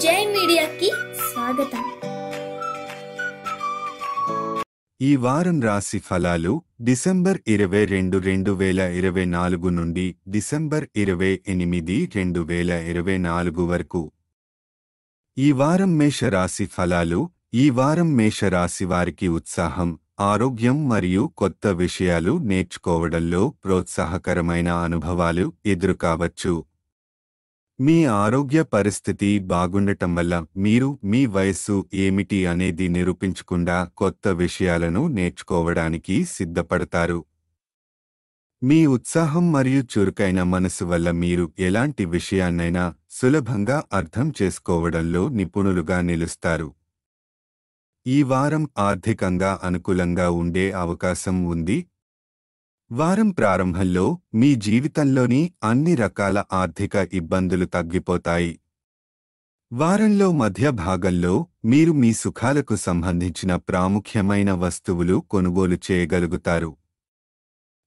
జై మీడియాకి స్వాగతం. ఈ వారం రాశి ఫలాలు డిసెంబర్ 22, 2024 నుండి డిసెంబర్ 28, 2024 వరకు. ఈ వారం మేషరాశి ఫలాలు. ఈ వారం మేషరాశి వారికి ఉత్సాహం, ఆరోగ్యం మరియు కొత్త విషయాలు నేర్చుకోవడంలో ప్రోత్సాహకరమైన అనుభవాలు ఎదురుకావచ్చు. మీ ఆరోగ్య పరిస్థితి బాగుండటం వల్ల మీరు మీ వయస్సు ఏమిటి అనేది నిరూపించకుండా కొత్త విషయాలను నేర్చుకోవడానికి సిద్ధపడతారు. మీ ఉత్సాహం మరియు చురుకైన మనసు వల్ల మీరు ఎలాంటి విషయాన్నైనా సులభంగా అర్థం చేసుకోవడంలో నిపుణులుగా నిలుస్తారు. ఈ వారం ఆర్థికంగా అనుకూలంగా ఉండే అవకాశం ఉంది. వారం ప్రారంభంలో మీ జీవితంలోని అన్ని రకాల ఆర్థిక ఇబ్బందులు తగ్గిపోతాయి. వారంలో మధ్య భాగంలో మీరు మీ సుఖాలకు సంబంధించిన ప్రాముఖ్యమైన వస్తువులు కొనుగోలు చేయగలుగుతారు.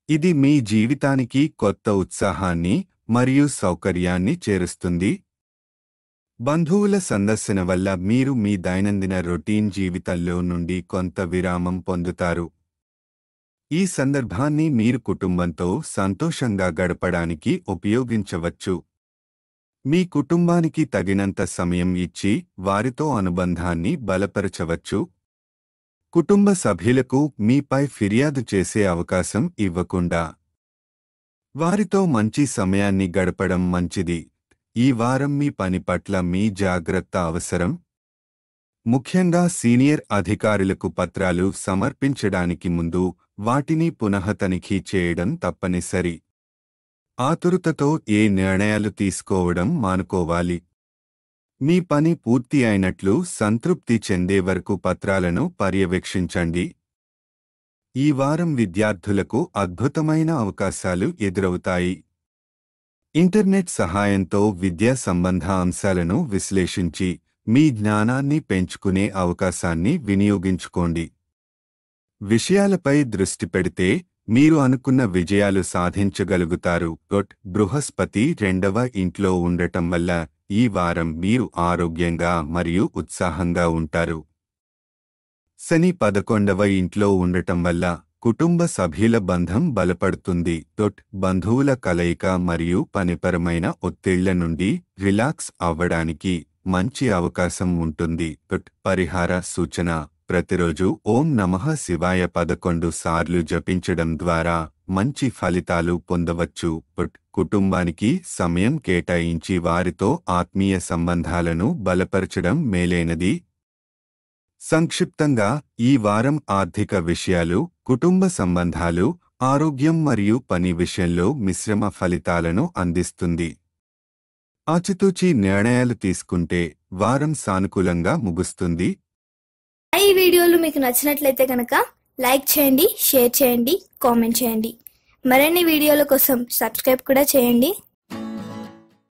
ఇది మీ జీవితానికి కొత్త ఉత్సాహాన్ని మరియు సౌకర్యాన్ని చేరుస్తుంది. బంధువుల సందర్శన వల్ల మీరు మీ దైనందిన రొటీన్ జీవితంలో నుండి కొంత విరామం పొందుతారు. ఈ సందర్భాన్ని మీరు కుటుంబంతో సంతోషంగా గడపడానికి ఉపయోగించవచ్చు. మీ కుటుంబానికి తగినంత సమయం ఇచ్చి వారితో అనుబంధాన్ని బలపరచవచ్చు. కుటుంబ సభ్యులకు మీపై ఫిర్యాదు చేసే అవకాశం ఇవ్వకుండా వారితో మంచి సమయాన్ని గడపడం మంచిది. ఈ వారం మీ పని పట్ల మీ జాగ్రత్త అవసరం. ముఖ్యంగా సీనియర్ అధికారులకు పత్రాలు సమర్పించడానికి ముందు వాటిని పునః తనిఖీ చేయడం తప్పనిసరి. ఆతురుతతో ఏ నిర్ణయాలు తీసుకోవడం మానుకోవాలి. మీ పని పూర్తి అయినట్లు సంతృప్తి చెందే వరకు పత్రాలను పర్యవేక్షించండి. ఈ వారం విద్యార్థులకు అద్భుతమైన అవకాశాలు ఎదురవుతాయి. ఇంటర్నెట్ సహాయంతో విద్యా సంబంధ అంశాలను విశ్లేషించి మీ జ్ఞానాన్ని పెంచుకునే అవకాశాన్ని వినియోగించుకోండి. విషయాలపై దృష్టి పెడితే మీరు అనుకున్న విజయాలు సాధించగలుగుతారు. బృహస్పతి 2వ ఇంట్లో ఉండటం వల్ల ఈ వారం మీరు ఆరోగ్యంగా మరియు ఉత్సాహంగా ఉంటారు. శని 11వ ఇంట్లో ఉండటం వల్ల కుటుంబ సభ్యుల బంధం బలపడుతుంది. బంధువుల కలయిక మరియు పనిపరమైన ఒత్తిళ్ల నుండి రిలాక్స్ అవ్వడానికి మంచి అవకాశం ఉంటుంది. పరిహార సూచన: ప్రతిరోజు ఓం నమః శివాయ 11 సార్లు జపించడం ద్వారా మంచి ఫలితాలు పొందవచ్చు. కుటుంబానికి సమయం కేటాయించి వారితో ఆత్మీయ సంబంధాలను బలపరచడం మేలైనది. సంక్షిప్తంగా ఈ వారం ఆర్థిక విషయాలు, కుటుంబ సంబంధాలు, ఆరోగ్యం మరియు పని విషయంలో మిశ్రమ ఫలితాలను అందిస్తుంది. ఆచితూచి నిర్ణయాలు తీసుకుంటే వారం సానుకూలంగా ముగుస్తుంది. ఈ వీడియోలు మీకు నచ్చినట్లయితే కనుక లైక్ చేయండి, షేర్ చేయండి, కామెంట్ చేయండి. మరిన్ని వీడియోల కోసం సబ్స్క్రైబ్ కూడా చేయండి.